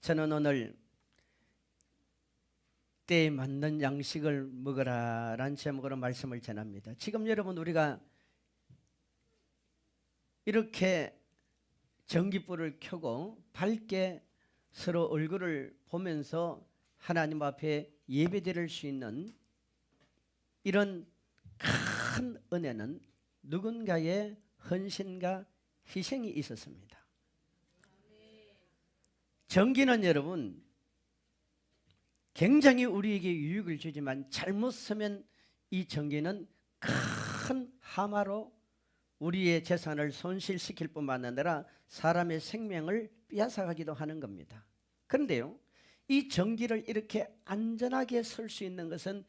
저는 오늘 때에 맞는 양식을 먹어라 라는 제목으로 말씀을 전합니다. 지금 여러분 우리가 이렇게 전깃불을 켜고 밝게 서로 얼굴을 보면서 하나님 앞에 예배드릴 수 있는 이런 큰 은혜는 누군가의 헌신과 희생이 있었습니다. 전기는 여러분 굉장히 우리에게 유익을 주지만 잘못 쓰면 이 전기는 큰 하마로 우리의 재산을 손실시킬 뿐만 아니라 사람의 생명을 빼앗아가기도 하는 겁니다. 그런데요, 이 전기를 이렇게 안전하게 쓸 수 있는 것은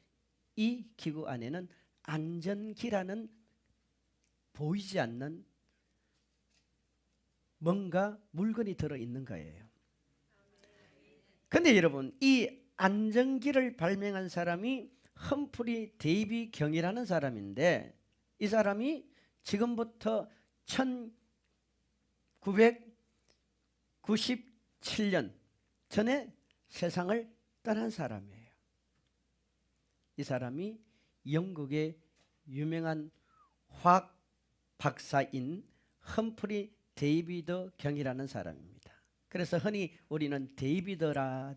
이 기구 안에는 안전기라는 보이지 않는 뭔가 물건이 들어있는 거예요. 근데 여러분, 이 안전기를 발명한 사람이 험프리 데이비 경이라는 사람인데, 이 사람이 지금부터 1997년 전에 세상을 떠난 사람이에요. 이 사람이 영국의 유명한 화학 박사인 험프리 데이비드 경이라는 사람입니다. 그래서 흔히 우리는 데이비드라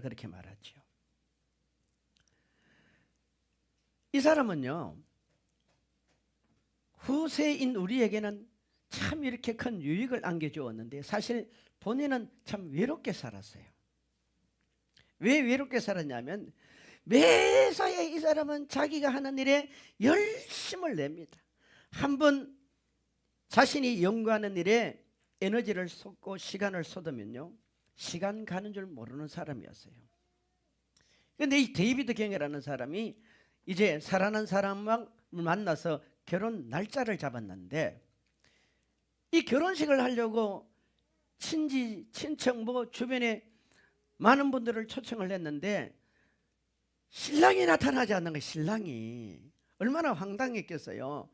그렇게 말하죠. 이 사람은요, 후세인 우리에게는 참 이렇게 큰 유익을 안겨주었는데 사실 본인은 참 외롭게 살았어요. 왜 외롭게 살았냐면 매사에 이 사람은 자기가 하는 일에 열심을 냅니다. 한번 자신이 연구하는 일에 에너지를 쏟고 시간을 쏟으면요, 시간 가는 줄 모르는 사람이었어요. 그런데 이 데이비드 경이라는 사람이 이제 사랑하는 사람을 만나서 결혼 날짜를 잡았는데, 이 결혼식을 하려고 친척 주변에 많은 분들을 초청을 했는데 신랑이 나타나지 않는 거예요. 신랑이 얼마나 황당했겠어요.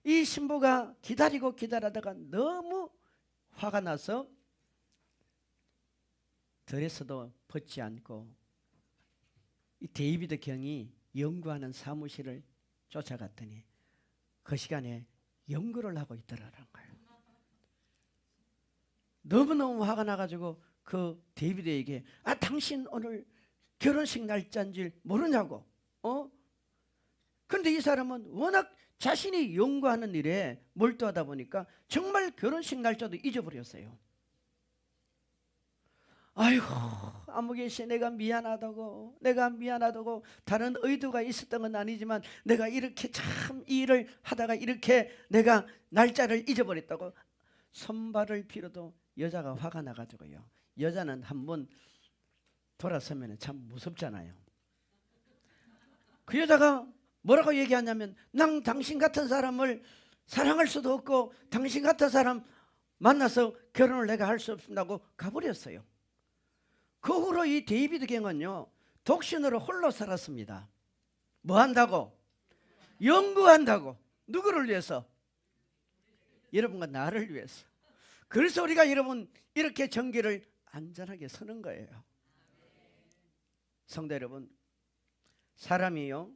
이 신부가 기다리다가 너무 화가 나서 드레스도 벗지 않고 이 데이비드 경이 연구하는 사무실을 쫓아갔더니 그 시간에 연구를 하고 있더라는 거예요. 너무너무 화가 나가지고 그 데이비드에게 당신 오늘 결혼식 날짜인 줄 모르냐고. 그런데 이 사람은 워낙 자신이 연구하는 일에 몰두하다 보니까 정말 결혼식 날짜도 잊어버렸어요. 아이고, 아무개씨 내가 미안하다고 다른 의도가 있었던 건 아니지만 내가 이렇게 참 이 일을 하다가 이렇게 내가 날짜를 잊어버렸다고 손발을 빌어도 여자가 화가 나가지고요. 여자는 한번 돌아서면 참 무섭잖아요. 그 여자가 뭐라고 얘기하냐면 난 당신 같은 사람을 사랑할 수도 없고 당신 같은 사람 만나서 결혼을 내가 할 수 없다고 가버렸어요. 그 후로 이 데이비드 경은요, 독신으로 홀로 살았습니다. 뭐 한다고? 연구한다고. 누구를 위해서? 여러분과 나를 위해서. 그래서 우리가 여러분 이렇게 전기를 안전하게 쓰는 거예요. 성도 여러분, 사람이요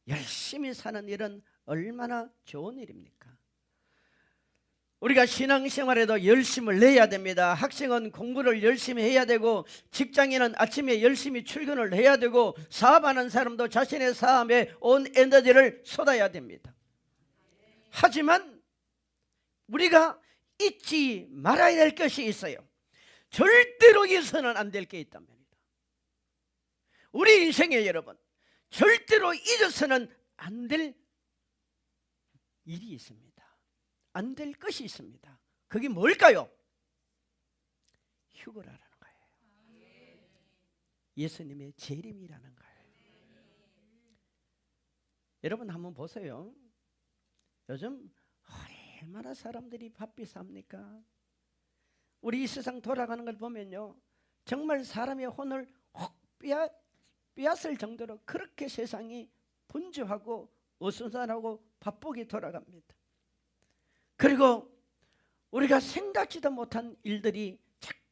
열심히 사는 일은 얼마나 좋은 일입니까? 우리가 신앙생활에도 열심을 내야 됩니다. 학생은 공부를 열심히 해야 되고, 직장인은 아침에 열심히 출근을 해야 되고, 사업하는 사람도 자신의 사업에 온 에너지를 쏟아야 됩니다. 하지만 우리가 잊지 말아야 될 것이 있어요. 절대로 잊어서는 안 될 게 있답니다. 우리 인생에 여러분 절대로 잊어서는 안 될 일이 있습니다. 안 될 것이 있습니다. 그게 뭘까요? 휴거라는 거예요. 예수님의 재림이라는 거예요. 여러분 한번 보세요. 요즘 얼마나 사람들이 바삐 삽니까? 우리 이 세상 돌아가는 걸 보면요, 정말 사람의 혼을 확 빼앗을 정도로 그렇게 세상이 분주하고 어수선하고 바쁘게 돌아갑니다. 그리고 우리가 생각지도 못한 일들이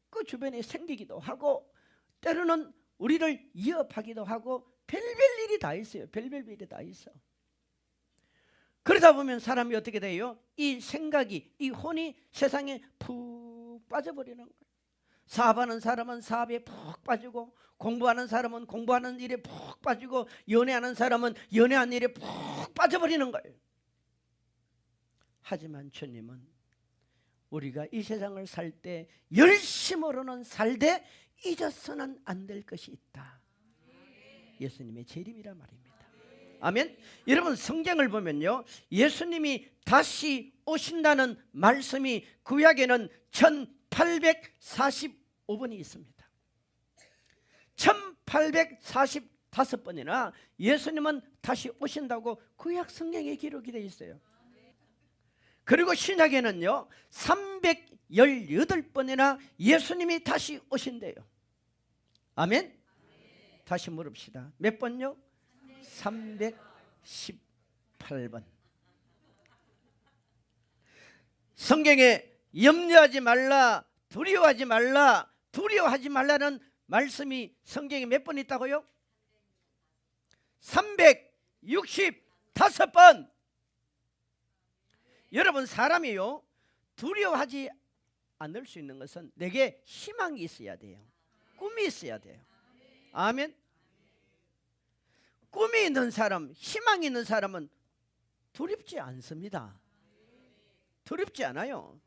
자꾸 주변에 생기기도 하고 때로는 우리를 위협하기도 하고 별별 일이 다 있어요. 별별 일이 다 있어. 그러다 보면 사람이 어떻게 돼요? 이 생각이, 이 혼이 세상에 푹 빠져버리는 거예요. 사업하는 사람은 사업에 푹 빠지고, 공부하는 사람은 공부하는 일에 푹 빠지고, 연애하는 사람은 연애하는 일에 푹 빠져버리는 거예요. 하지만 주님은 우리가 이 세상을 살 때 열심으로는 살되 잊어서는 안 될 것이 있다. 예수님의 재림이란 말입니다. 아멘. 여러분, 성경을 보면요, 예수님이 다시 오신다는 말씀이 구약에는 1845번이 있습니다. 1845번이나 예수님은 다시 오신다고 구약 성경에 기록이 되어 있어요. 그리고 신약에는요 318번이나 예수님이 다시 오신대요. 아멘. 다시 물읍시다. 몇 번요? 318번. 성경에 염려하지 말라, 두려워하지 말라, 두려워하지 말라는 말씀이 성경에 몇 번 있다고요? 365번. 여러분, 사람이요 두려워하지 않을 수 있는 것은 내게 희망이 있어야 돼요. 꿈이 있어야 돼요. 아멘. 꿈이 있는 사람, 희망이 있는 사람은 두렵지 않습니다. 두렵지 않아요.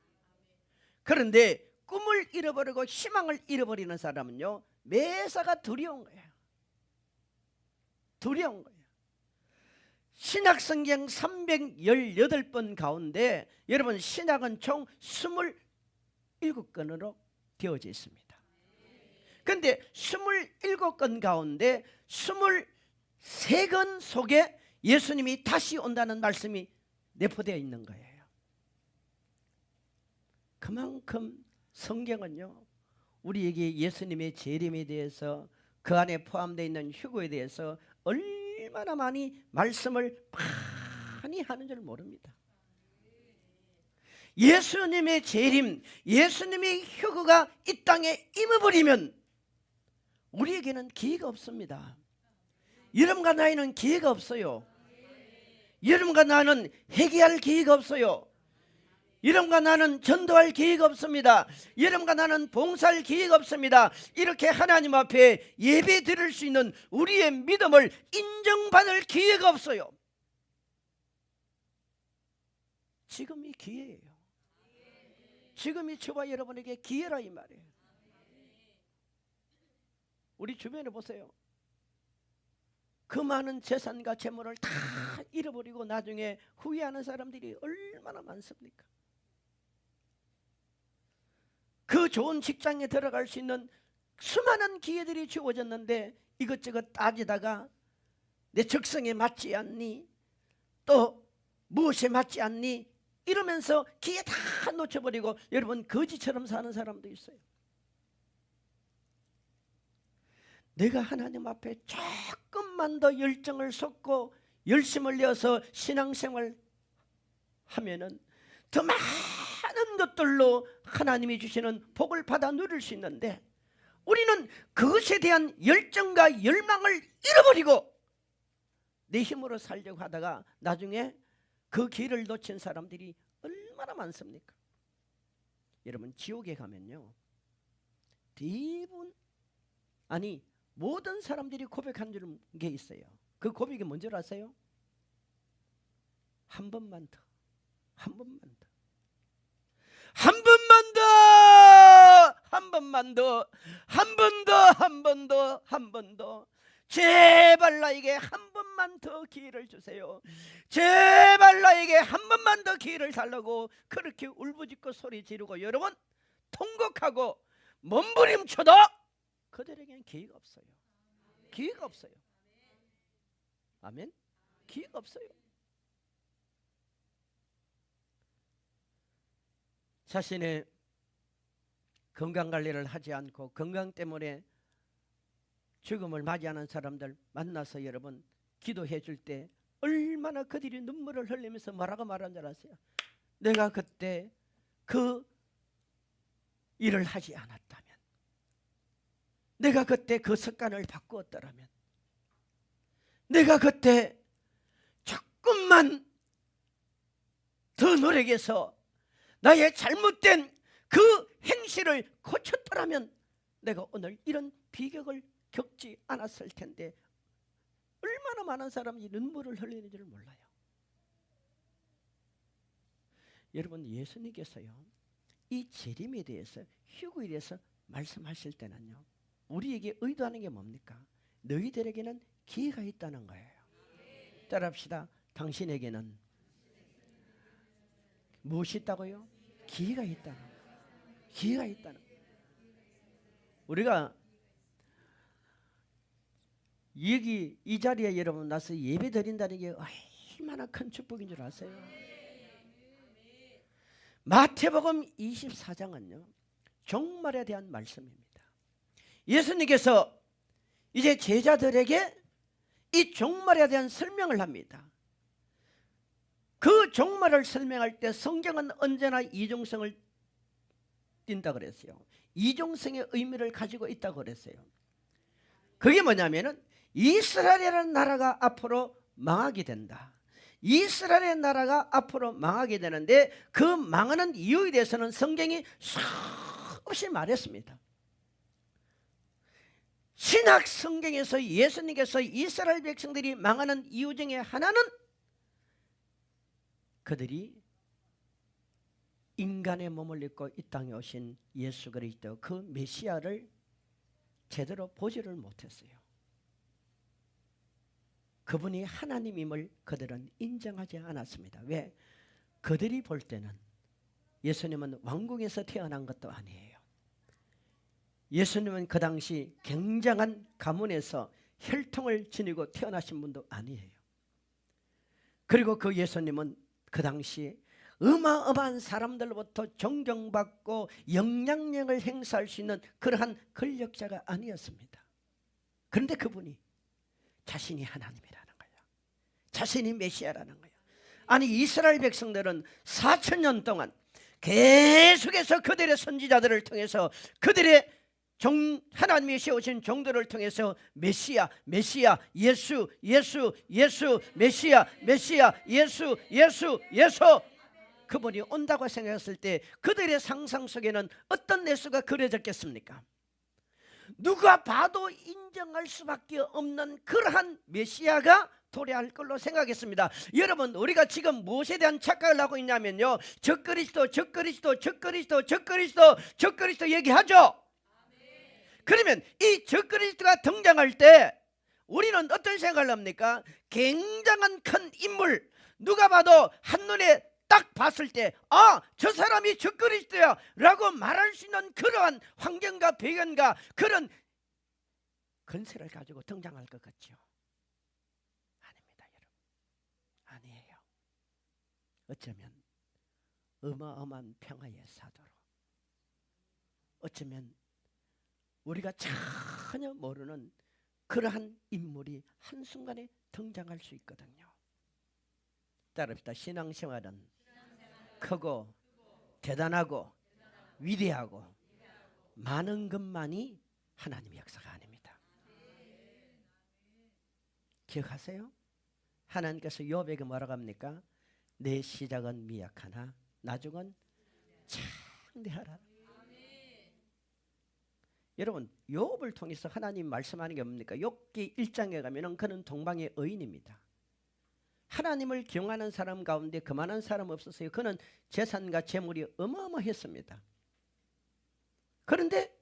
그런데 꿈을 잃어버리고 희망을 잃어버리는 사람은요 매사가 두려운 거예요. 두려운 거예요. 신약성경 318번 가운데 여러분, 신약은 총 27권으로 되어져 있습니다. 그런데 27권 가운데 23권 속에 예수님이 다시 온다는 말씀이 내포되어 있는 거예요. 그만큼 성경은요 우리에게 예수님의 재림에 대해서, 그 안에 포함되어 있는 휴거에 대해서 얼마나 많이 말씀을 많이 하는 줄 모릅니다. 예수님의 재림, 예수님의 휴거가 이 땅에 임해버리면 우리에게는 기회가 없습니다. 여러분과 나이는 기회가 없어요. 여러분과 나는 회개할 기회가 없어요. 여러분과 나는 전도할 기회가 없습니다. 여러분과 나는 봉사할 기회가 없습니다. 이렇게 하나님 앞에 예배 드릴 수 있는 우리의 믿음을 인정받을 기회가 없어요. 지금이 기회예요. 지금이 저와 여러분에게 기회라 이 말이에요. 우리 주변에 보세요. 그 많은 재산과 재물을 다 잃어버리고 나중에 후회하는 사람들이 얼마나 많습니까? 그 좋은 직장에 들어갈 수 있는 수많은 기회들이 주어졌는데 이것저것 따지다가 내 적성에 맞지 않니? 또 무엇에 맞지 않니? 이러면서 기회 다 놓쳐버리고 여러분 거지처럼 사는 사람도 있어요. 내가 하나님 앞에 조금만 더 열정을 쏟고 열심을 내어서 신앙생활 하면은 더 많은 것들로 하나님이 주시는 복을 받아 누릴 수 있는데 우리는 그것에 대한 열정과 열망을 잃어버리고 내 힘으로 살려고 하다가 나중에 그 길을 놓친 사람들이 얼마나 많습니까? 여러분, 지옥에 가면요 대부분, 아니 모든 사람들이 고백한 게 있어요. 그 고백이 뭔지 아세요? 한 번만 더, 한 번만 더, 한 번만 더, 한 번만 더, 한 번 더, 한 번 더, 한 번 더, 제발 나에게 한 번만 더 기회를 주세요. 제발 나에게 한 번만 더 기회를 달라고 그렇게 울부짖고 소리 지르고 여러분 통곡하고 몸부림쳐도 그들에게는 기회가 없어요. 기회가 없어요. 아멘. 기회가 없어요. 자신의 건강관리를 하지 않고 건강 때문에 죽음을 맞이하는 사람들 만나서 여러분 기도해 줄 때 얼마나 그들이 눈물을 흘리면서 뭐라고 말하는 줄 아세요? 내가 그때 그 일을 하지 않았다면, 내가 그때 그 습관을 바꾸었더라면, 내가 그때 조금만 더 노력해서 나의 잘못된 그 행실을 고쳤더라면 내가 오늘 이런 비극을 겪지 않았을 텐데, 얼마나 많은 사람이 눈물을 흘리는 줄 몰라요. 여러분, 예수님께서요, 이 재림에 대해서, 휴거에 대해서 말씀하실 때는요, 우리에게 의도하는 게 뭡니까? 너희들에게는 기회가 있다는 거예요. 따라합시다. 당신에게는 무엇이 있다고요? 기회가 있다는 거예요. 기회가 있다는 거예요. 우리가 여기 이 자리에 여러분 나서 예배 드린다는 게 얼마나 큰 축복인 줄 아세요? 마태복음 24장은요 종말에 대한 말씀입니다. 예수님께서 이제 제자들에게 이 종말에 대한 설명을 합니다. 그 종말을 설명할 때 성경은 언제나 이중성을 띈다 그랬어요. 이중성의 의미를 가지고 있다고 그랬어요. 그게 뭐냐면은 이스라엘이라는 나라가 앞으로 망하게 된다. 이스라엘의 나라가 앞으로 망하게 되는데 그 망하는 이유에 대해서는 성경이 수없이 말했습니다. 신약 성경에서 예수님께서 이스라엘 백성들이 망하는 이유 중에 하나는 그들이 인간의 몸을 입고 이 땅에 오신 예수 그리스도 그 메시아를 제대로 보지를 못했어요. 그분이 하나님임을 그들은 인정하지 않았습니다. 왜? 그들이 볼 때는 예수님은 왕궁에서 태어난 것도 아니에요. 예수님은 그 당시 굉장한 가문에서 혈통을 지니고 태어나신 분도 아니에요. 그리고 그 예수님은 그 당시 어마어마한 사람들로부터 존경받고 영향력을 행사할 수 있는 그러한 권력자가 아니었습니다. 그런데 그분이 자신이 하나님이라는 거예요. 자신이 메시아라는 거예요. 아니 이스라엘 백성들은 4,000년 동안 계속해서 그들의 선지자들을 통해서 그들의 하나님이 세우신 종들을 통해서 메시아, 메시아, 예수, 예수, 예수, 메시아, 메시아, 예수, 예수, 예수, 그분이 온다고 생각했을 때 그들의 상상 속에는 어떤 예수가 그려졌겠습니까? 누가 봐도 인정할 수밖에 없는 그러한 메시아가 도래할 걸로 생각했습니다. 여러분, 우리가 지금 무엇에 대한 착각을 하고 있냐면요, 적그리스도, 적그리스도, 적그리스도, 적그리스도, 적그리스도 얘기하죠. 그러면 이 적그리스도가 등장할 때 우리는 어떤 생각을 합니까? 굉장한 큰 인물, 누가 봐도 한눈에 딱 봤을 때 저 사람이 적그리스도야 라고 말할 수 있는 그러한 환경과 배경과 그런 건세를 가지고 등장할 것 같죠? 아닙니다, 여러분. 아니에요. 어쩌면 어마어마한 평화의 사도로, 어쩌면 우리가 전혀 모르는 그러한 인물이 한순간에 등장할 수 있거든요. 따릅시다. 신앙생활은 크고 대단하고 위대하고 많은 것만이 하나님의 역사가 아닙니다. 기억하세요? 하나님께서 욥에게 뭐라고 합니까? 내 시작은 미약하나 나중은 창대하라. 여러분, 욥을 통해서 하나님 말씀하는 게 뭡니까? 욥기 1장에 가면은 그는 동방의 의인입니다. 하나님을 경외하는 사람 가운데 그만한 사람 없었어요. 그는 재산과 재물이 어마어마했습니다. 그런데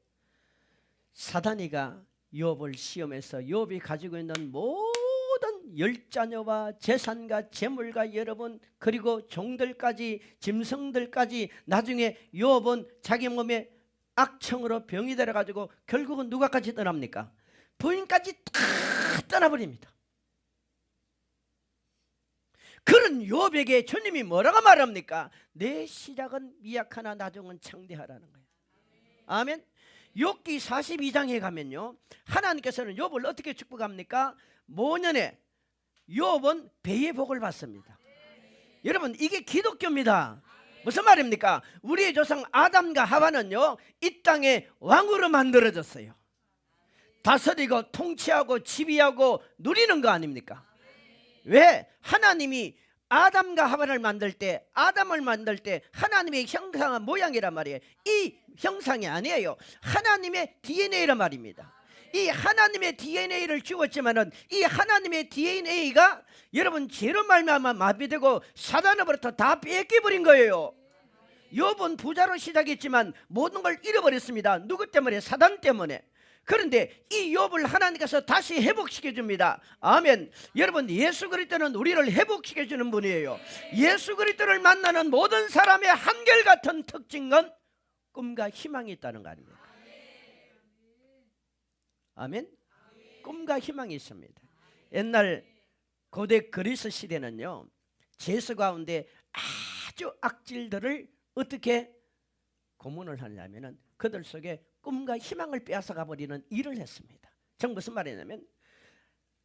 사단이가 욥을 시험해서 욥이 가지고 있는 모든 열자녀와 재산과 재물과 여러분 그리고 종들까지 짐승들까지 나중에 욥은 자기 몸에 악청으로 병이 들어가지고 결국은 누가까지 떠납니까? 부인까지 다 떠나버립니다. 그런 욥에게 주님이 뭐라고 말합니까? 내 시작은 미약하나 나중은 창대하라는 거예요. 아멘. 욥기 42장에 가면요, 하나님께서는 욥을 어떻게 축복합니까? 모년에 욥은 배의 복을 받습니다. 여러분, 이게 기독교입니다. 무슨 말입니까? 우리의 조상 아담과 하와는요 이 땅에 왕으로 만들어졌어요. 다스리고 통치하고 지배하고 누리는 거 아닙니까? 왜? 하나님이 아담과 하와를 만들 때, 아담을 만들 때 하나님의 형상한 모양이란 말이에요. 이 형상이 아니에요. 하나님의 DNA란 말입니다. 이 하나님의 DNA를 주었지만은 이 하나님의 DNA가 여러분 죄로 말미암아 마비되고 사단으로부터 다 뺏겨버린 거예요. 욥은 부자로 시작했지만 모든 걸 잃어버렸습니다. 누구 때문에? 사단 때문에. 그런데 이 욥을 하나님께서 다시 회복시켜 줍니다. 아멘. 여러분, 예수 그리스도는 우리를 회복시켜 주는 분이에요. 예수 그리스도를 만나는 모든 사람의 한결같은 특징은 꿈과 희망이 있다는 거 아닙니까? 아멘. 꿈과 희망이 있습니다. 옛날 고대 그리스 시대는요, 죄수 가운데 아주 악질들을 어떻게 고문을 하냐면은 그들 속에 꿈과 희망을 빼앗아가 버리는 일을 했습니다. 즉 무슨 말이냐면,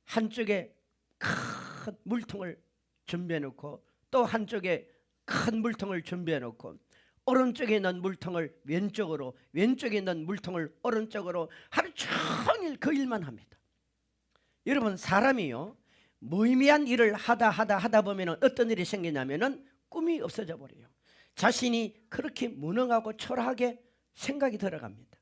한쪽에 큰 물통을 준비해 놓고 또 한쪽에 큰 물통을 준비해 놓고 오른쪽에 있는 물통을 왼쪽으로, 왼쪽에 있는 물통을 오른쪽으로 하루 종일 그 일만 합니다. 여러분, 사람이요, 무의미한 일을 하다 보면 어떤 일이 생기냐면은 꿈이 없어져 버려요. 자신이 그렇게 무능하고 초라하게 생각이 들어갑니다.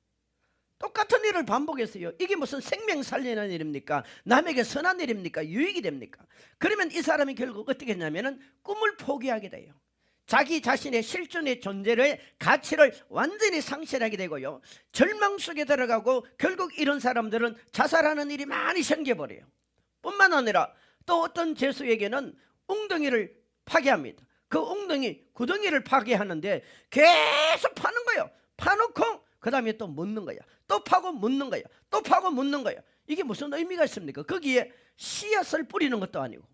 똑같은 일을 반복했어요. 이게 무슨 생명 살리는 일입니까? 남에게 선한 일입니까? 유익이 됩니까? 그러면 이 사람이 결국 어떻게 했냐면은 꿈을 포기하게 돼요. 자기 자신의 실존의 존재를, 가치를 완전히 상실하게 되고요, 절망 속에 들어가고 결국 이런 사람들은 자살하는 일이 많이 생겨버려요. 뿐만 아니라 또 어떤 죄수에게는 웅덩이를 파괴합니다. 그 웅덩이, 구덩이를 파괴하는데 계속 파는 거예요. 파놓고 그 다음에 또 묻는 거야. 또 파고 묻는 거야. 또 파고 묻는 거야. 이게 무슨 의미가 있습니까? 거기에 씨앗을 뿌리는 것도 아니고.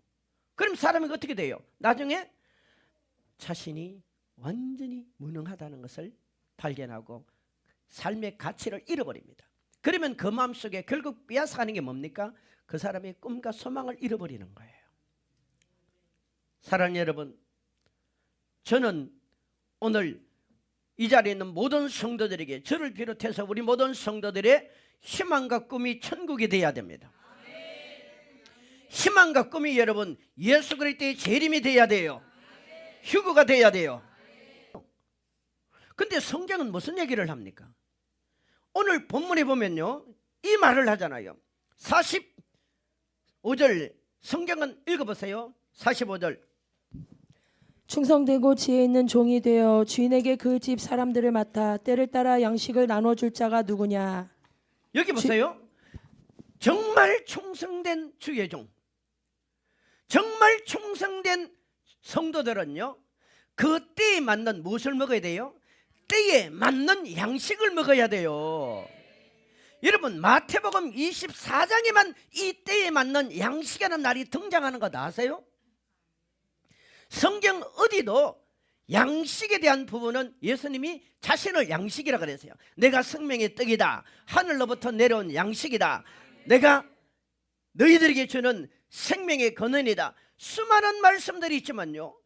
그럼 사람이 어떻게 돼요? 나중에 자신이 완전히 무능하다는 것을 발견하고 삶의 가치를 잃어버립니다. 그러면 그 마음속에 결국 빼앗아가는 게 뭡니까? 그 사람의 꿈과 소망을 잃어버리는 거예요. 사랑하는 여러분, 저는 오늘 이 자리에 있는 모든 성도들에게, 저를 비롯해서 우리 모든 성도들의 희망과 꿈이 천국이 되어야 됩니다. 희망과 꿈이 여러분 예수 그리스도의 재림이 되어야 돼요. 휴거가 되어야 돼요. 근데 성경은 무슨 얘기를 합니까? 오늘 본문에 보면요, 이 말을 하잖아요. 45절 성경은 읽어보세요. 45절. 충성되고 지혜 있는 종이 되어 주인에게 그 집 사람들을 맡아 때를 따라 양식을 나눠줄 자가 누구냐. 여기 보세요. 정말 충성된 주의 종, 정말 충성된 성도들은요, 그 때에 맞는 무엇을 먹어야 돼요? 때에 맞는 양식을 먹어야 돼요. 여러분, 마태복음 24장에만 이 때에 맞는 양식이라는 날이 등장하는 거 아세요? 성경 어디도 양식에 대한 부분은 예수님이 자신을 양식이라 그랬어요. 내가 생명의 떡이다, 하늘로부터 내려온 양식이다, 내가 너희들에게 주는 생명의 근원이다, 수많은 말씀들이 있지만요,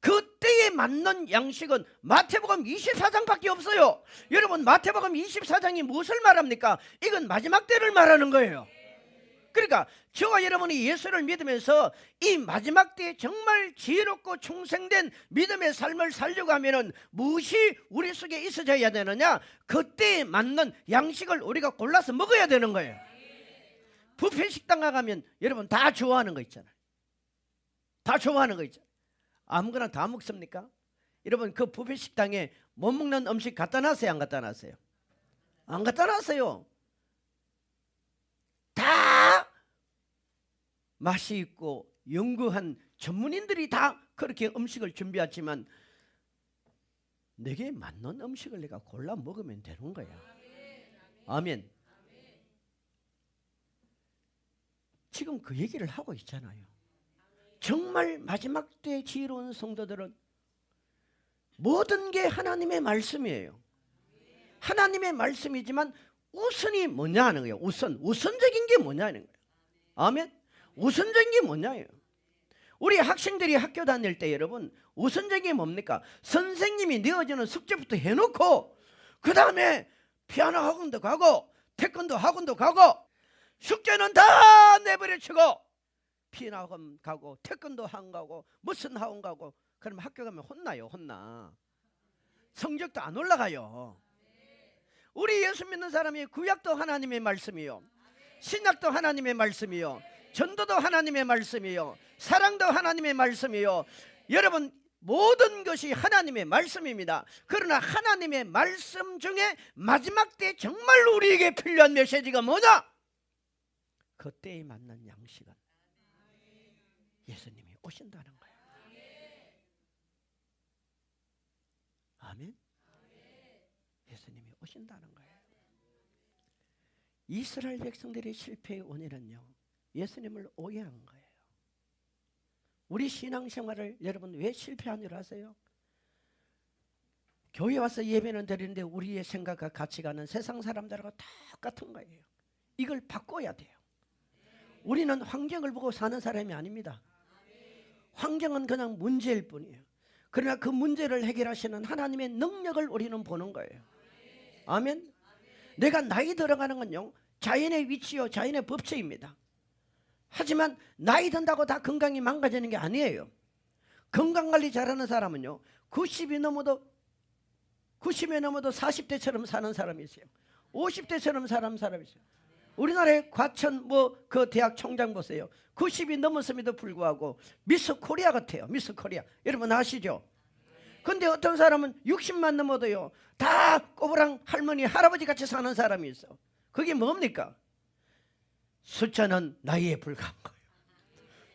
그 때에 맞는 양식은 마태복음 24장밖에 없어요. 여러분, 마태복음 24장이 무엇을 말합니까? 이건 마지막 때를 말하는 거예요. 그러니까 저와 여러분이 예수를 믿으면서 이 마지막 때에 정말 지혜롭고 충성된 믿음의 삶을 살려고 하면은 무엇이 우리 속에 있어져야 되느냐? 그때에 맞는 양식을 우리가 골라서 먹어야 되는 거예요. 뷔페 식당 가면 여러분 다 좋아하는 거 있잖아요. 다 좋아하는 거 있잖아요. 아무거나 다 먹습니까? 여러분, 그 뷔페 식당에 못 먹는 음식 갖다 놨어요? 안 갖다 놨어요? 안 갖다 놨어요. 다 맛이 있고 연구한 전문인들이 다 그렇게 음식을 준비했지만 내게 맞는 음식을 내가 골라 먹으면 되는 거야. 아멘. 지금 그 얘기를 하고 있잖아요. 정말 마지막 때 지혜로운 성도들은 모든 게 하나님의 말씀이에요. 하나님의 말씀이지만 우선이 뭐냐 하는 거예요. 우선적인 게 뭐냐 하는 거예요. 아멘. 우선적인 게 뭐냐예요. 우리 학생들이 학교 다닐 때 여러분, 우선적인 게 뭡니까? 선생님이 내어주는 숙제부터 해놓고 그 다음에 피아노 학원도 가고 태권도 학원도 가고 숙제는 다 내버려치고 피나학원 가고 태권도 학원 가고 무슨 학원 가고 그러면 학교 가면 혼나요. 혼나. 성적도 안 올라가요. 우리 예수 믿는 사람이 구약도 하나님의 말씀이요, 신약도 하나님의 말씀이요, 전도도 하나님의 말씀이요, 사랑도 하나님의 말씀이요. 여러분, 모든 것이 하나님의 말씀입니다. 그러나 하나님의 말씀 중에 마지막 때 정말로 우리에게 필요한 메시지가 뭐냐? 그때에 맞는 양식은 예수님이 오신다는 거예요. 아멘. 예수님이 오신다는 거예요. 이스라엘 백성들의 실패의 원인은요, 예수님을 오해한 거예요. 우리 신앙생활을 여러분 왜 실패한 줄 아세요? 교회 와서 예배는 드리는데 우리의 생각과 가치관은 세상 사람들하고 똑같은 거예요. 이걸 바꿔야 돼요. 우리는 환경을 보고 사는 사람이 아닙니다. 환경은 그냥 문제일 뿐이에요. 그러나 그 문제를 해결하시는 하나님의 능력을 우리는 보는 거예요. 아멘. 내가 나이 들어가는 건요, 자연의 위치요, 자연의 법칙입니다. 하지만 나이 든다고 다 건강이 망가지는 게 아니에요. 건강관리 잘하는 사람은요, 90이 넘어도 40대처럼 사는 사람이 있어요. 50대처럼 사는 사람이 있어요. 우리나라의 과천 그 대학 총장 보세요. 90이 넘었음에도 불구하고 미스 코리아 같아요. 미스 코리아. 여러분 아시죠? 근데 어떤 사람은 60만 넘어도요, 다 꼬부랑 할머니 할아버지 같이 사는 사람이 있어. 그게 뭡니까? 숫자는 나이에 불과한 거예요.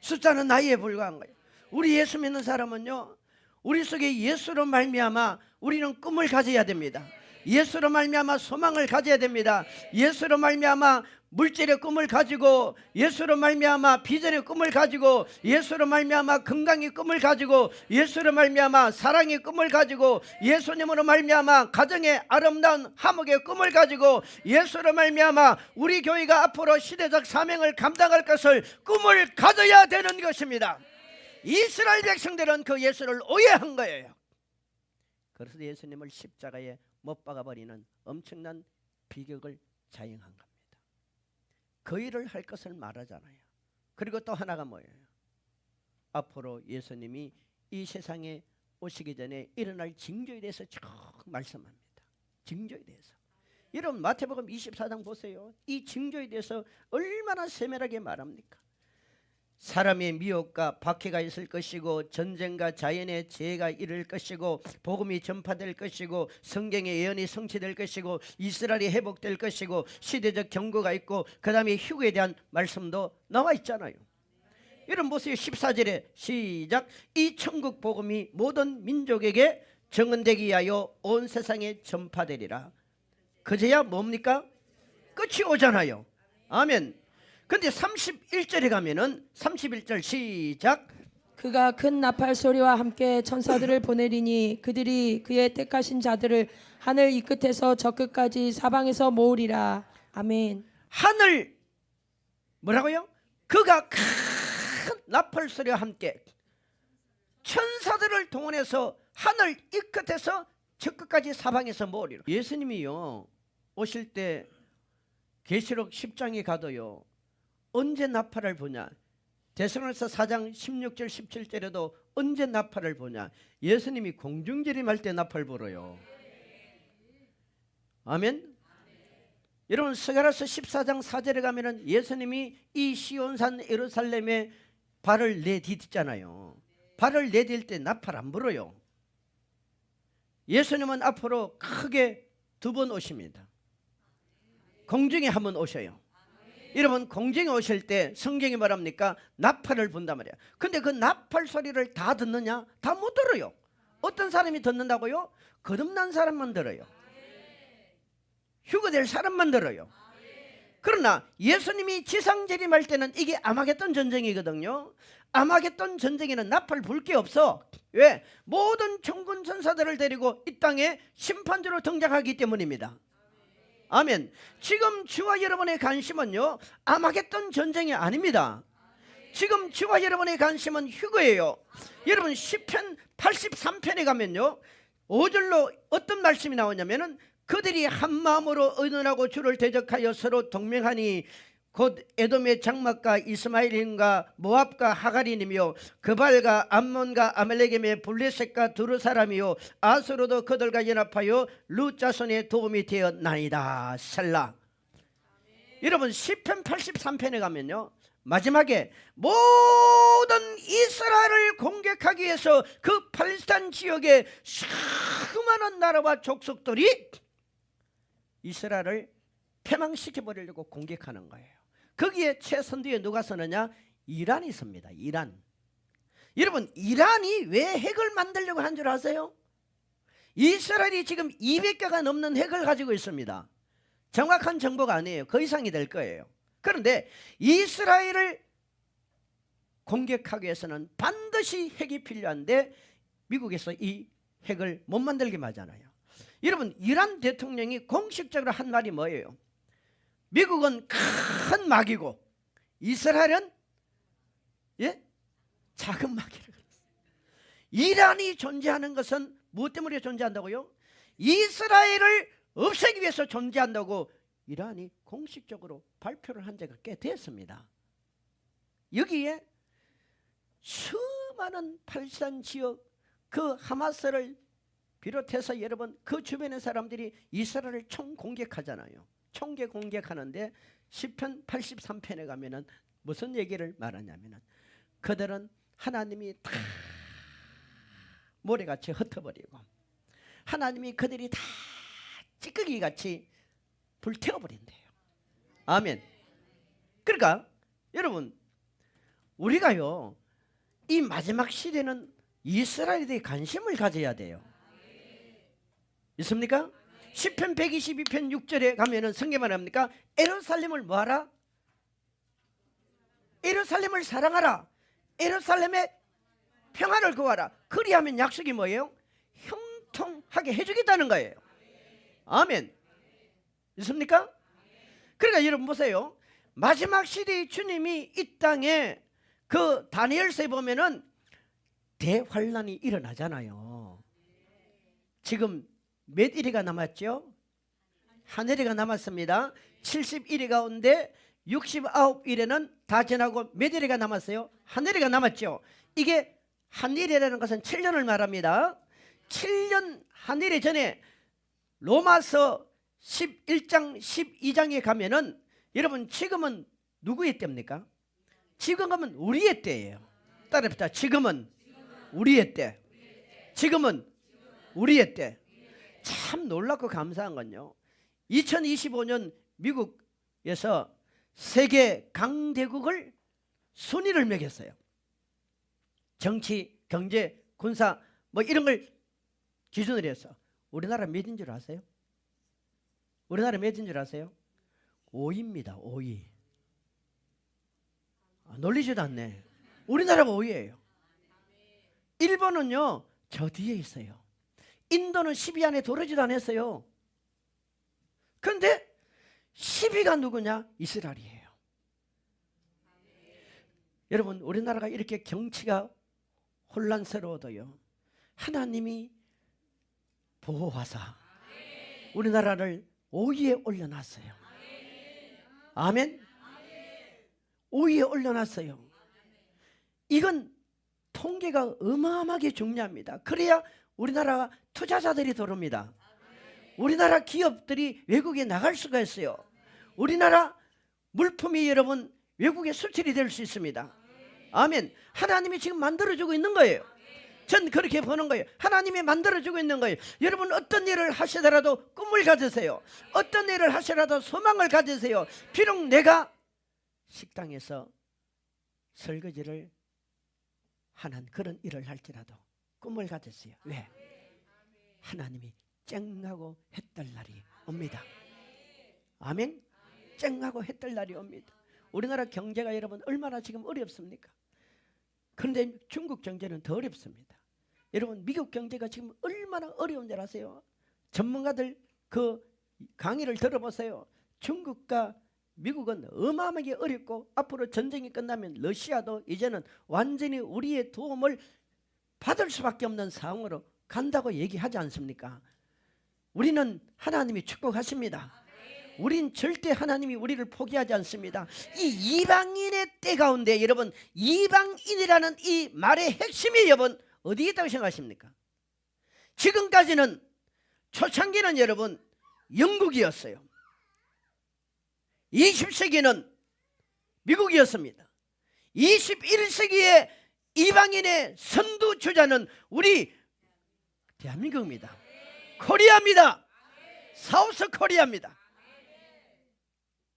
숫자는 나이에 불과한 거예요. 우리 예수 믿는 사람은요, 우리 속에 예수로 말미암아 우리는 꿈을 가져야 됩니다. 예수로 말미암아 소망을 가져야 됩니다. 예수로 말미암아 물질의 꿈을 가지고, 예수로 말미암아 비전의 꿈을 가지고, 예수로 말미암아 건강의 꿈을 가지고, 예수로 말미암아 사랑의 꿈을 가지고, 예수님으로 말미암아 가정의 아름다운 화목의 꿈을 가지고, 예수로 말미암아 우리 교회가 앞으로 시대적 사명을 감당할 것을 꿈을 가져야 되는 것입니다. 이스라엘 백성들은 그 예수를 오해한 거예요. 그래서 예수님을 십자가에 못 박아버리는 엄청난 비극을 자행한 겁니다. 그 일을 할 것을 말하잖아요. 그리고 또 하나가 뭐예요? 앞으로 예수님이 이 세상에 오시기 전에 일어날 징조에 대해서 쭉 말씀합니다. 징조에 대해서. 여러분 마태복음 24장 보세요. 이 징조에 대해서 얼마나 세밀하게 말합니까? 사람의 미혹과 박해가 있을 것이고, 전쟁과 자연의 재해가 이를 것이고, 복음이 전파될 것이고, 성경의 예언이 성취될 것이고, 이스라엘이 회복될 것이고, 시대적 경고가 있고, 그 다음에 휴거에 대한 말씀도 나와 있잖아요. 여러분 보세요. 14절에 시작. 이 천국 복음이 모든 민족에게 증언되기 위하여 온 세상에 전파되리라. 그제야 뭡니까? 끝이 오잖아요. 아멘. 근데 31절에 가면은 31절 시작. 그가 큰 나팔 소리와 함께 천사들을 보내리니 그들이 그의 택하신 자들을 하늘 이 끝에서 저 끝까지 사방에서 모으리라. 아멘. 하늘 뭐라고요? 그가 큰 나팔 소리와 함께 천사들을 동원해서 하늘 이 끝에서 저 끝까지 사방에서 모으리라. 예수님이요 오실 때 계시록 10장에 가도요, 언제 나팔을 보냐? 데살로니가서 4장 16절 17절에도 언제 나팔을 보냐? 예수님이 공중재림할 때 나팔 불어요. 아멘. 여러분 스가랴서 14장 4절에 가면은 예수님이 이 시온산 예루살렘에 발을 내딛잖아요. 발을 내딜 때 나팔 안 불어요. 예수님은 앞으로 크게 2번 오십니다. 공중에 한 번 오셔요. 여러분 공중에 오실 때 성경이 말합니까? 나팔을 분단 말이야. 근데 그 나팔 소리를 다 듣느냐? 다 못 들어요. 어떤 사람이 듣는다고요? 거듭난 사람만 들어요. 휴거될 사람만 들어요. 그러나 예수님이 지상재림할 때는 이게 아마겟돈 전쟁이거든요. 아마겟돈 전쟁에는 나팔 불 게 없어. 왜? 모든 천군 천사들을 데리고 이 땅에 심판주로 등장하기 때문입니다. 아멘. 지금 저와 여러분의 관심은요, 아마겟돈 전쟁이 아닙니다. 지금 저와 여러분의 관심은 휴거예요. 여러분 시편 83편에 가면요 5절로 어떤 말씀이 나오냐면은 그들이 한 마음으로 의논하고 주를 대적하여 서로 동맹하니 곧 에돔의 장막과 이스마엘인과 모압과 하가린이며 그발과 암몬과 아멜렉임의 블레셋과 두루 사람이요 아수로도 그들과 연합하여 룻 자손의 도움이 되었나이다. 셀라. 여러분 시편 83편에 가면요 마지막에 모든 이스라엘을 공격하기 위해서 그 팔레스타인 지역의 수많은 나라와 족속들이 이스라엘을 패망시켜버리려고 공격하는 거예요. 거기에 최선두에 누가 서느냐? 이란이 섭니다. 이란. 여러분 이란이 왜 핵을 만들려고 한 줄 아세요? 이스라엘이 지금 200개가 넘는 핵을 가지고 있습니다. 정확한 정보가 아니에요. 그 이상이 될 거예요. 그런데 이스라엘을 공격하기 위해서는 반드시 핵이 필요한데 미국에서 이 핵을 못 만들게 하잖아요. 여러분 이란 대통령이 공식적으로 한 말이 뭐예요? 미국은 큰 마귀고 이스라엘은 작은 마귀를. 이란이 존재하는 것은 무엇 때문에 존재한다고요? 이스라엘을 없애기 위해서 존재한다고 이란이 공식적으로 발표를 한 지가 꽤 됐습니다. 여기에 수많은 팔레스타인 지역 그 하마스를 비롯해서 여러분 그 주변의 사람들이 이스라엘을 총공격하잖아요. 총계 공격하는데 시편 83편에 가면은 무슨 얘기를 말하냐면은 그들은 하나님이 다 모래같이 흩어버리고 하나님이 그들이 다 찌꺼기같이 불태워버린대요. 아멘. 그러니까 여러분 우리가요 이 마지막 시대는 이스라엘에 대해 관심을 가져야 돼요. 있습니까? 시편 122편 6절에 가면은 성경에 말합니까? 예루살렘을 뭐하라? 예루살렘을 사랑하라. 예루살렘에 평안을 구하라. 그리하면 약속이 뭐예요? 형통하게 해주겠다는 거예요. 아멘. 있습니까? 그러니까 여러분 보세요. 마지막 시대의 주님이 이 땅에 그 다니엘서에 보면은 대환란이 일어나잖아요. 지금 몇 일이가 남았죠? 한 일이가 남았습니다. 71일 가운데 69일에는 다 지나고 몇 일이가 남았어요? 한 일이가 남았죠. 이게 한 일이라는 것은 7년을 말합니다. 7년 한 일이 전에 로마서 11장 12장에 가면은 여러분 지금은 누구의 때입니까? 지금은 우리의 때예요. 따라합시다. 지금은 우리의 때. 지금은 우리의 때. 참 놀랍고 감사한 건요 2025년 미국에서 세계 강대국을 순위를 매겼어요. 정치, 경제, 군사 뭐 이런 걸 기준으로 해서 우리나라 몇인 줄 아세요? 우리나라 몇인 줄 아세요? 5위입니다. 5위. 놀리지도 않네. 우리나라가 5위예요. 일본은요 저 뒤에 있어요. 인도는 10위 안에 들어오지도 않았어요. 그런데 10위가 누구냐? 이스라엘이에요. 여러분 우리나라가 이렇게 경치가 혼란스러워도요 하나님이 보호하사 우리나라를 5위에 올려놨어요. 아멘. 5위에 올려놨어요. 이건 통계가 어마어마하게 중요합니다. 그래야 우리나라 투자자들이 들어옵니다. 우리나라 기업들이 외국에 나갈 수가 있어요. 우리나라 물품이 여러분 외국에 수출이 될 수 있습니다. 아멘. 하나님이 지금 만들어주고 있는 거예요. 전 그렇게 보는 거예요. 하나님이 만들어주고 있는 거예요. 여러분 어떤 일을 하시더라도 꿈을 가지세요. 어떤 일을 하시더라도 소망을 가지세요. 비록 내가 식당에서 설거지를 하는 그런 일을 할지라도 꿈을 가졌어요. 왜? 하나님이 쨍하고 해뜰 날이 옵니다. 아멘. 쨍하고 해뜰 날이 옵니다. 우리나라 경제가 여러분 얼마나 지금 어렵습니까? 그런데 중국 경제는 더 어렵습니다. 여러분 미국 경제가 지금 얼마나 어려운 줄 아세요? 전문가들 그 강의를 들어보세요. 중국과 미국은 어마어마하게 어렵고 앞으로 전쟁이 끝나면 러시아도 이제는 완전히 우리의 도움을 받을 수밖에 없는 상황으로 간다고 얘기하지 않습니까? 우리는 하나님이 축복하십니다. 우린 절대 하나님이 우리를 포기하지 않습니다. 이 이방인의 때 가운데 여러분, 이방인이라는 이 말의 핵심이 여러분 어디에 있다고 생각하십니까? 지금까지는 초창기는 여러분 영국이었어요. 20세기는 미국이었습니다. 21세기의 이방인의 선두주자는 우리 대한민국입니다. 코리아입니다. 사우스 코리아입니다.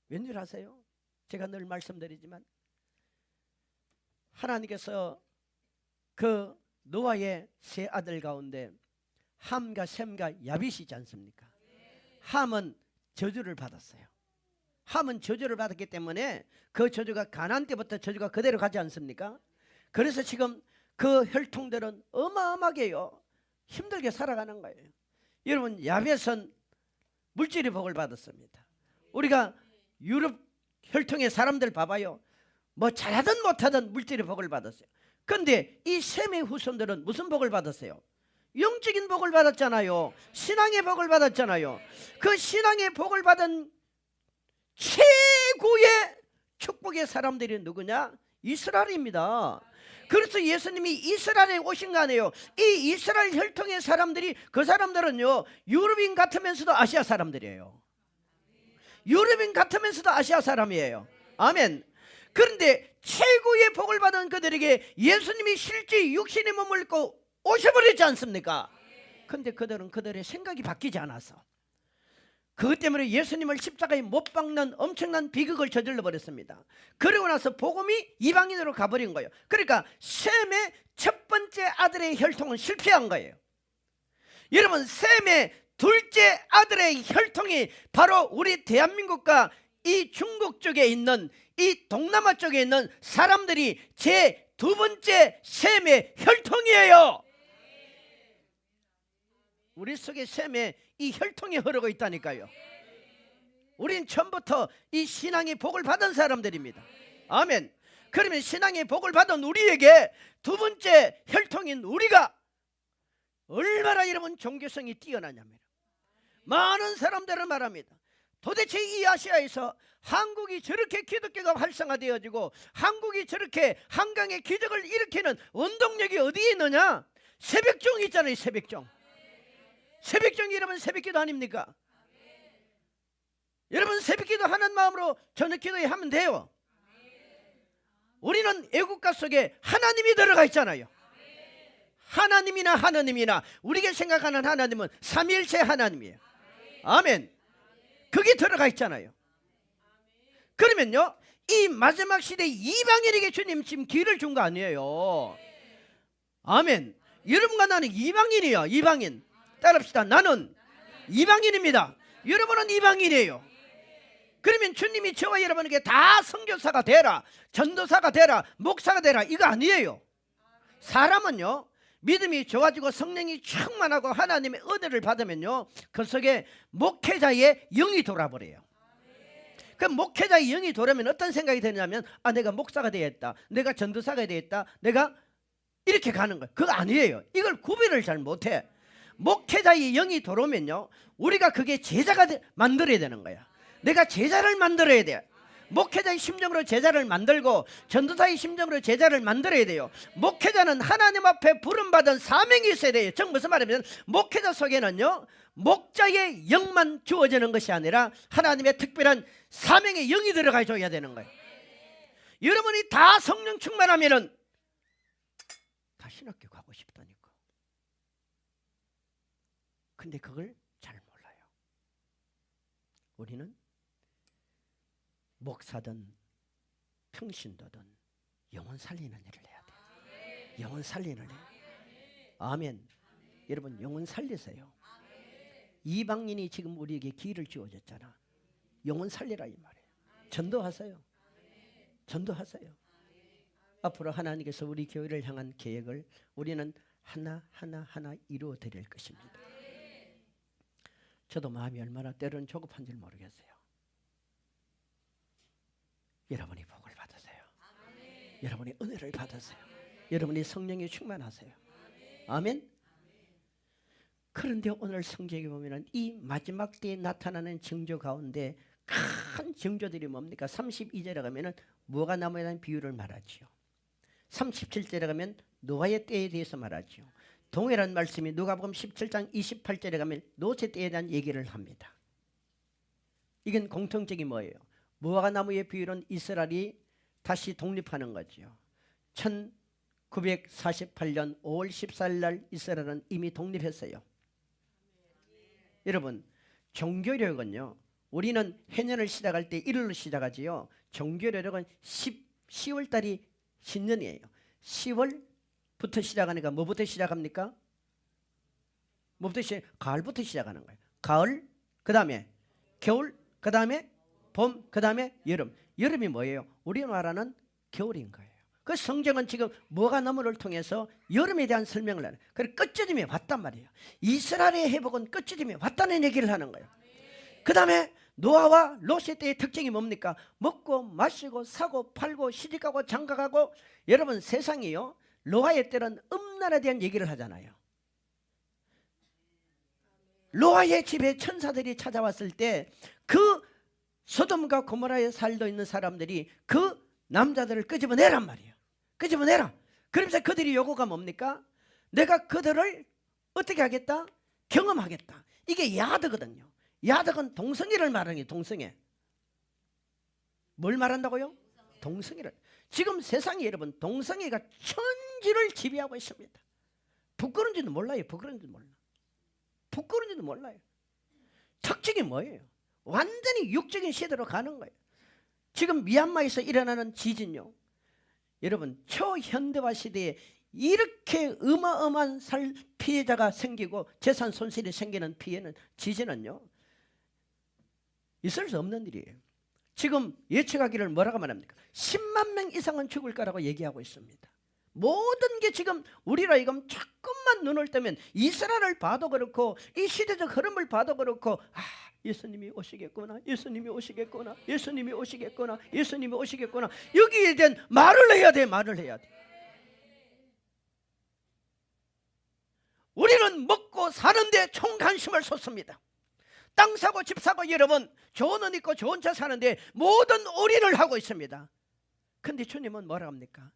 왠줄 아세요? 제가 늘 말씀드리지만 하나님께서 그 노아의 세 아들 가운데 함과 셈과 야빗이지 않습니까? 함은 저주를 받았어요. 함은 저주를 받았기 때문에 그 저주가 가나안 때부터 저주가 그대로 가지 않습니까? 그래서 지금 그 혈통들은 어마어마하게요 힘들게 살아가는 거예요. 여러분, 야벳은 물질의 복을 받았습니다. 우리가 유럽 혈통의 사람들 봐봐요. 뭐 잘하든 못하든 물질의 복을 받았어요. 그런데 이 셈의 후손들은 무슨 복을 받았어요? 영적인 복을 받았잖아요. 신앙의 복을 받았잖아요. 그 신앙의 복을 받은 최고의 축복의 사람들이 누구냐? 이스라엘입니다. 그래서 예수님이 이스라엘에 오신 거 아니에요. 이 이스라엘 혈통의 사람들이, 그 사람들은요 유럽인 같으면서도 아시아 사람들이에요. 유럽인 같으면서도 아시아 사람이에요. 아멘. 그런데 최고의 복을 받은 그들에게 예수님이 실제 육신의 몸을 입고 오셔버리지 않습니까? 그런데 그들은 그들의 생각이 바뀌지 않아서 그것 때문에 예수님을 십자가에 못 박는 엄청난 비극을 저질러 버렸습니다. 그러고 나서 복음이 이방인으로 가버린 거예요. 그러니까 셈의 첫 번째 아들의 혈통은 실패한 거예요. 여러분, 셈의 둘째 아들의 혈통이 바로 우리 대한민국과 이 중국 쪽에 있는 이 동남아 쪽에 있는 사람들이 제 두 번째 셈의 혈통이에요. 우리 속에 셈의 이 혈통이 흐르고 있다니까요. 우린 처음부터 이 신앙의 복을 받은 사람들입니다. 아멘. 그러면 신앙의 복을 받은 우리에게 두 번째 혈통인 우리가 얼마나 여러분 종교성이 뛰어나냐면, 많은 사람들은 말합니다. 도대체 이 아시아에서 한국이 저렇게 기독교가 활성화되어지고 한국이 저렇게 한강의 기적을 일으키는 원동력이 어디에 있느냐? 새벽종 있잖아요. 새벽종. 새벽종이 여러분 새벽기도 아닙니까? 여러분 새벽기도 하는 마음으로 저녁기도에 하면 돼요. 우리는 애국가 속에 하나님이 들어가 있잖아요. 하나님이나 우리가 생각하는 하나님은 삼위일체 하나님이에요. 아멘. 그게 들어가 있잖아요. 그러면요 이 마지막 시대 이방인에게 주님 지금 기회를 준 거 아니에요. 아멘. 여러분과 나는 이방인이에요. 이방인. 따라합시다. 나는 이방인입니다. 여러분은 이방인이에요. 그러면 주님이 저와 여러분에게 다 선교사가 되라, 전도사가 되라, 목사가 되라 이거 아니에요. 사람은요 믿음이 좋아지고 성령이 충만하고 하나님의 은혜를 받으면요 그 속에 목회자의 영이 돌아버려요. 그 목회자의 영이 돌아오면 어떤 생각이 드냐면 내가 목사가 되겠다, 내가 전도사가 되겠다, 내가 이렇게 가는 거예요. 그거 아니에요. 이걸 구별을 잘 못해. 목회자의 영이 들어오면요 우리가 그게 제자가 만들어야 되는 거야. 내가 제자를 만들어야 돼. 목회자의 심정으로 제자를 만들고 전도사의 심정으로 제자를 만들어야 돼요. 목회자는 하나님 앞에 부름받은 사명이 있어야 돼요. 즉 무슨 말이냐면 목회자 속에는요 목자의 영만 주어지는 것이 아니라 하나님의 특별한 사명의 영이 들어가 줘야 되는 거예요. 여러분이 다 성령 충만하면은 다 신학교 가고 싶다니까. 근데 그걸 잘 몰라요. 우리는 목사든 평신도든 영혼 살리는 일을 해야 돼요. 영혼 살리는 일. 아멘. 여러분 영혼 살리세요. 이방인이 지금 우리에게 기회를 주어졌잖아. 영혼 살리라 이 말이에요. 전도하세요. 전도하세요. 앞으로 하나님께서 우리 교회를 향한 계획을 우리는 하나 이루어 드릴 것입니다. 저도 마음이 얼마나 때로는 조급한 줄 모르겠어요. 여러분이 복을 받으세요. 여러분이 은혜를 받으세요. 여러분이 성령에 충만하세요. 아멘. 그런데 오늘 성경에 보면 이 마지막 때에 나타나는 징조 가운데 큰 정조들이 뭡니까? 32절에 가면은 무화과 나무에 대한 비유를 말하지요. 37절에 가면 노아의 때에 대해서 말하지요. 동일한 말씀이 누가복음 17장 28절에 가면 노세 때에 대한 얘기를 합니다. 이건 공통적인 뭐예요? 무화과 나무의 비유는 이스라엘이 다시 독립하는 거죠. 1948년 5월 14일 날 이스라엘은 이미 독립했어요. 여러분, 종교력은요, 우리는 해년을 시작할 때 1월로 시작하지요. 종교력은 10월 달이 신년이에요. 10월부터 시작하니까 뭐부터 시작합니까? 가을부터 시작하는 거예요. 가을, 그 다음에 겨울, 그 다음에 봄, 그 다음에 여름. 여름이 뭐예요? 우리나라는 겨울인 거예요. 그 성경은 지금 무화과 나무를 통해서 여름에 대한 설명을 하는. 그래서 끝맺음이 왔단 말이에요. 이스라엘의 회복은 끝맺음이 왔다는 얘기를 하는 거예요. 그 다음에 노아와 롯의 때의 특징이 뭡니까? 먹고 마시고 사고 팔고 시집가고 장가가고. 여러분, 세상이요, 노아의 때는 음란에 대한 얘기를 하잖아요. 노아의 집에 천사들이 찾아왔을 때 그 소돔과 고모라에 살고 있는 사람들이 그 남자들을 끄집어내란 말이에요. 끄집어내라. 그러면서 그들이 요구가 뭡니까? 내가 그들을 어떻게 하겠다? 경험하겠다. 이게 야드거든요. 야덕은 동성애를 말하는 게 동성애. 뭘 말한다고요? 동성애를. 지금 세상에 여러분 동성애가 천지를 지배하고 있습니다. 부끄러운지도 몰라요. 부끄러운지도 몰라. 부끄러운지도 몰라요. 특징이 뭐예요? 완전히 육적인 시대로 가는 거예요. 지금 미얀마에서 일어나는 지진요, 여러분 초현대화 시대에 이렇게 어마어마한 피해자가 생기고 재산 손실이 생기는 피해는, 지진은요 있을 수 없는 일이에요. 지금 예측하기를 뭐라고 말합니까? 10만 명 이상은 죽을 거라고 얘기하고 있습니다. 모든 게 지금 우리라 이건 조금만 눈을 뜨면 이스라엘을 봐도 그렇고 이 시대적 흐름을 봐도 그렇고, 예수님이 오시겠구나, 예수님이 오시겠구나, 예수님이 오시겠구나, 예수님이 오시겠구나. 여기에 대한 말을 해야 돼. 말을 해야 돼. 우리는 먹고 사는데 총관심을 쏟습니다. 땅 사고 집 사고 여러분 좋은 옷 입고 좋은 차 사는데 모든 올인을 하고 있습니다. 근데 주님은 뭐라 합니까?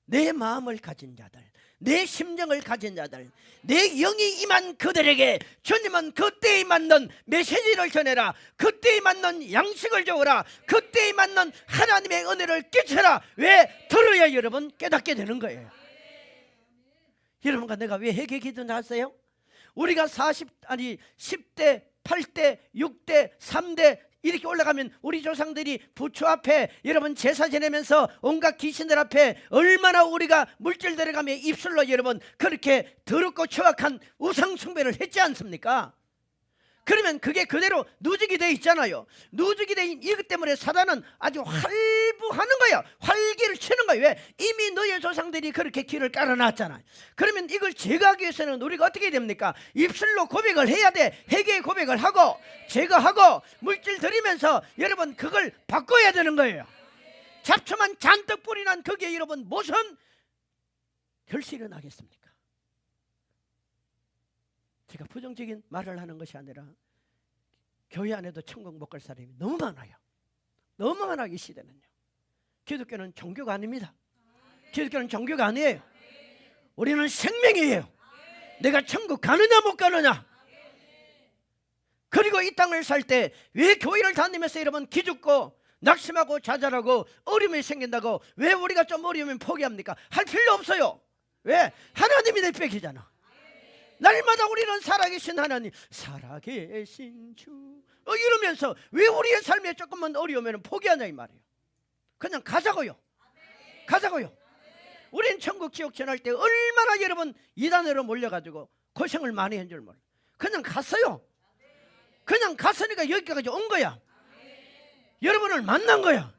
내 마음을 가진 자들, 내 심정을 가진 자들, 내 영이 임한 그들에게 주님은 그때에 맞는 메시지를 전해라. 그때에 맞는 양식을 주어라. 그때에 맞는 하나님의 은혜를 끼쳐라. 왜? 들어야 여러분 깨닫게 되는 거예요. 여러분과 내가 왜 회개 기도 나왔어요? 우리가 10대 8대 6대 3대 이렇게 올라가면 우리 조상들이 부처 앞에 여러분 제사 지내면서 온갖 귀신들 앞에 얼마나 우리가 물질 들어가며 입술로 여러분 그렇게 더럽고 추악한 우상 숭배를 했지 않습니까? 그러면 그게 그대로 누적이 돼 있잖아요. 누적이 돼 있는 이것 때문에 사단은 아주 활부하는 거야. 활기를 치는 거야. 왜? 이미 너의 조상들이 그렇게 길을 깔아놨잖아요. 그러면 이걸 제거하기 위해서는 우리가 어떻게 됩니까? 입술로 고백을 해야 돼. 회개의 고백을 하고 제거하고 물질 들이면서 여러분 그걸 바꿔야 되는 거예요. 잡초만 잔뜩 뿌리난 거기에 여러분 무슨 결실이 일어나겠습니까? 제가 부정적인 말을 하는 것이 아니라 교회 안에도 천국 못 갈 사람이 너무 많아요. 너무 많아요. 이 시대는요. 기독교는 종교가 아닙니다. 기독교는 종교가 아니에요. 우리는 생명이에요. 내가 천국 가느냐 못 가느냐. 그리고 이 땅을 살 때 왜 교회를 다니면서 여러분 기죽고 낙심하고 좌절하고 어려움이 생긴다고 왜 우리가 좀 어려우면 포기합니까? 할 필요 없어요. 왜? 하나님이 내 뺏기잖아. 날마다 우리는 살아계신 하나님, 살아계신 주 이러면서 왜 우리의 삶에 조금만 어려우면 포기하냐 이 말이에요. 그냥 가자고요. 가자고요. 우린 천국 지옥 전할 때 얼마나 여러분 이단으로 몰려가지고 고생을 많이 한 줄 몰라. 그냥 갔어요. 그냥 갔으니까 여기까지 온 거야. 여러분을 만난 거야.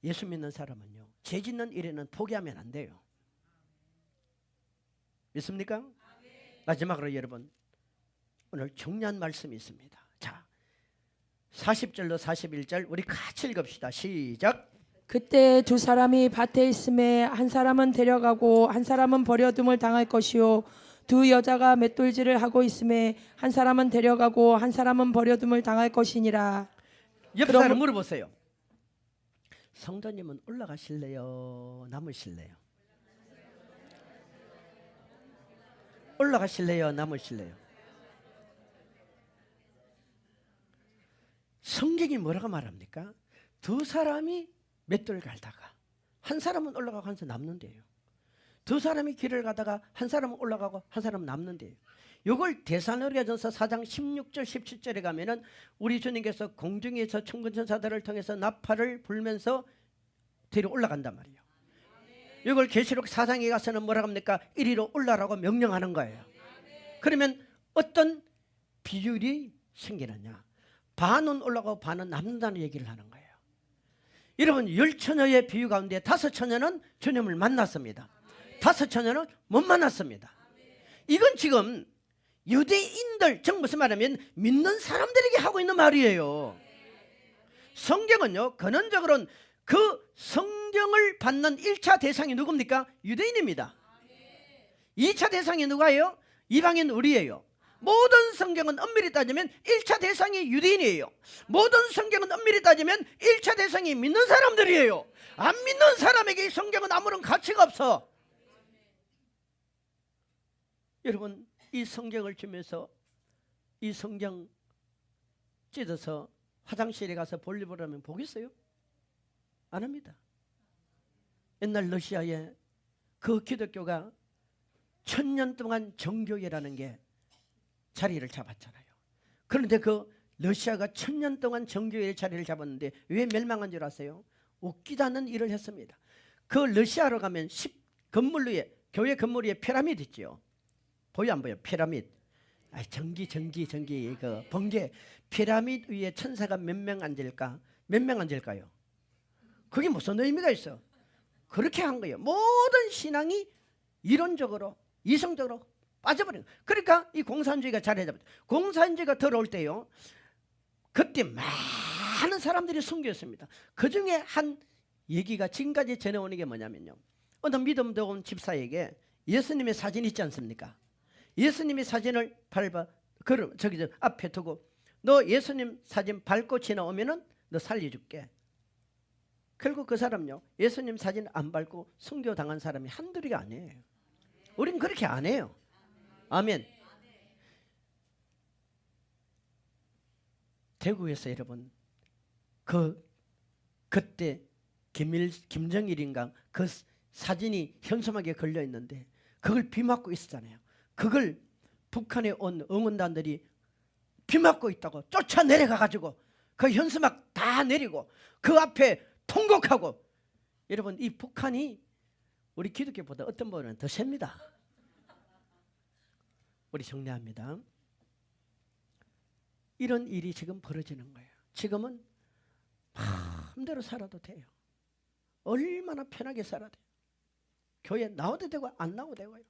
예수 믿는 사람은요 죄 짓는 일에는 포기하면 안 돼요. 믿습니까? 마지막으로 여러분 오늘 중요한 말씀이 있습니다. 자, 40절로 41절 우리 같이 읽읍시다. 시작. 그때 두 사람이 밭에 있음에 한 사람은 데려가고 한 사람은 버려둠을 당할 것이요 두 여자가 맷돌질을 하고 있음에 한 사람은 데려가고 한 사람은 버려둠을 당할 것이니라. 옆 사람 물어보세요. 성도님은 올라가실래요? 남으실래요? 올라가실래요? 남으실래요? 성경이 뭐라고 말합니까? 두 사람이 맷돌 갈다가 한 사람은 올라가고 한 사람은 남는데요. 두 사람이 길을 가다가 한 사람은 올라가고 한 사람은 남는데요. 이걸 데살로니가전서 4장 16절 17절에 가면은 우리 주님께서 공중에서 천군 천사들을 통해서 나팔을 불면서 뒤로 올라간단 말이에요. 이걸 계시록 4장에 가서는 뭐라고 합니까? 이리로 올라라고 명령하는 거예요. 그러면 어떤 비율이 생기느냐? 반은 올라가고 반은 남는다는 얘기를 하는 거예요. 여러분, 10처녀의 비유 가운데 5처녀는 주님을 만났습니다. 5처녀는 못 만났습니다. 이건 지금 유대인들, 즉 무슨 말하면 믿는 사람들에게 하고 있는 말이에요. 성경은요, 근원적으로는 그 성경을 받는 1차 대상이 누굽니까? 유대인입니다. 2차 대상이 누가예요? 이방인 우리예요. 모든 성경은 엄밀히 따지면 1차 대상이 유대인이에요. 모든 성경은 엄밀히 따지면 1차 대상이 믿는 사람들이에요. 안 믿는 사람에게 이 성경은 아무런 가치가 없어. 여러분, 이 성경을 주면서 이 성경 찢어서 화장실에 가서 볼일을 하면 보겠어요? 안 합니다. 옛날 러시아에 그 기독교가 1000년 동안 정교회라는 게 자리를 잡았잖아요. 그런데 그 러시아가 1000년 동안 정교회의 자리를 잡았는데 왜 멸망한 줄 아세요? 웃기다는 일을 했습니다. 그 러시아로 가면 건물 위에, 교회 건물 위에 피라미드 있죠. 보여 안 보여? 피라미드. 전기 그 번개. 피라미드 위에 천사가 몇 명 앉을까? 몇 명 앉을까요? 그게 무슨 의미가 있어? 그렇게 한 거예요. 모든 신앙이 이론적으로 이성적으로 빠져버린 거예요. 그러니까 이 공산주의가 자리 잡았죠. 공산주의가 들어올 때요, 그때 많은 사람들이 순교했습니다. 그 중에 한 얘기가 지금까지 전해오는 게 뭐냐면요, 어느 믿음도 온 집사에게 예수님의 사진이 있지 않습니까? 예수님의 사진을 밟아 저기 앞에 두고, 너 예수님 사진 밟고 지나오면은 너 살려줄게. 결국 그 사람요, 예수님 사진 안 밟고 순교 당한 사람이 한둘이가 아니에요. 우린 그렇게 안 해요. 아멘. 대구에서 여러분, 그때 김정일인가 그 사진이 현수막에 걸려 있는데 그걸 비 맞고 있었잖아요. 그걸 북한에 온 응원단들이 비 맞고 있다고 쫓아 내려가 가지고 그 현수막 다 내리고 그 앞에 통곡하고. 여러분, 이 북한이 우리 기독교보다 어떤 부분은 더 셉니다. 우리 정리합니다. 이런 일이 지금 벌어지는 거예요. 지금은 마음대로 살아도 돼요. 얼마나 편하게 살아도 돼요. 교회 나와도 되고 안 나와도 되고요.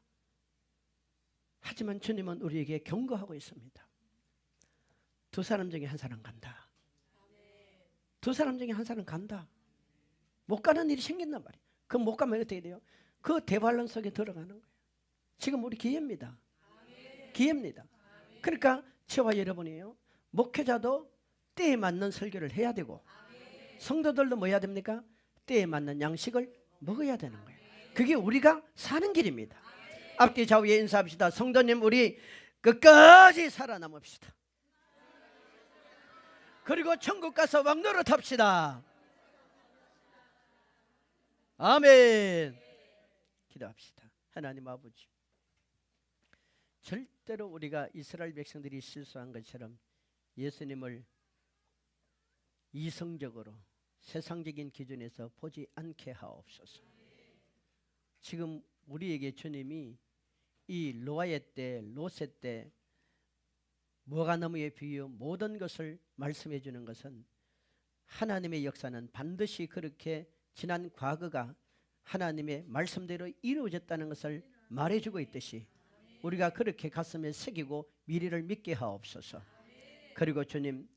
하지만 주님은 우리에게 경고하고 있습니다. 두 사람 중에 한 사람 간다. 두 사람 중에 한 사람 간다. 못 가는 일이 생긴단 말이에요. 그럼 못 가면 어떻게 돼요? 그 대반론 속에 들어가는 거예요. 지금 우리 기회입니다. 기회입니다. 그러니까 저와 여러분이요, 목회자도 때에 맞는 설교를 해야 되고, 성도들도 뭐 해야 됩니까? 때에 맞는 양식을 먹어야 되는 거예요. 그게 우리가 사는 길입니다. 앞뒤 좌우에 인사합시다. 성도님, 우리 끝까지 살아남읍시다. 그리고 천국 가서 왕노릇 합시다. 아멘. 기도합시다. 하나님 아버지, 절대로 우리가 이스라엘 백성들이 실수한 것처럼 예수님을 이성적으로 세상적인 기준에서 보지 않게 하옵소서. 지금 우리에게 주님이 이 노아의 때, 롯의 때 모가나무의 비유 모든 것을 말씀해 주는 것은 하나님의 역사는 반드시 그렇게 지난 과거가 하나님의 말씀대로 이루어졌다는 것을 말해주고 있듯이 우리가 그렇게 가슴에 새기고 미래를 믿게 하옵소서. 그리고 주님,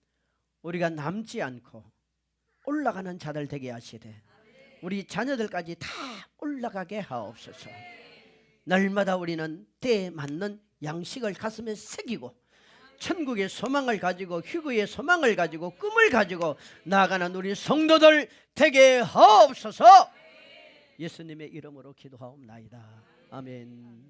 우리가 남지 않고 올라가는 자들 되게 하시되 우리 자녀들까지 다 올라가게 하옵소서. 날마다 우리는 때에 맞는 양식을 가슴에 새기고 천국의 소망을 가지고 휴거의 소망을 가지고 꿈을 가지고 나아가는 우리 성도들 되게 하옵소서. 예수님의 이름으로 기도하옵나이다. 아멘.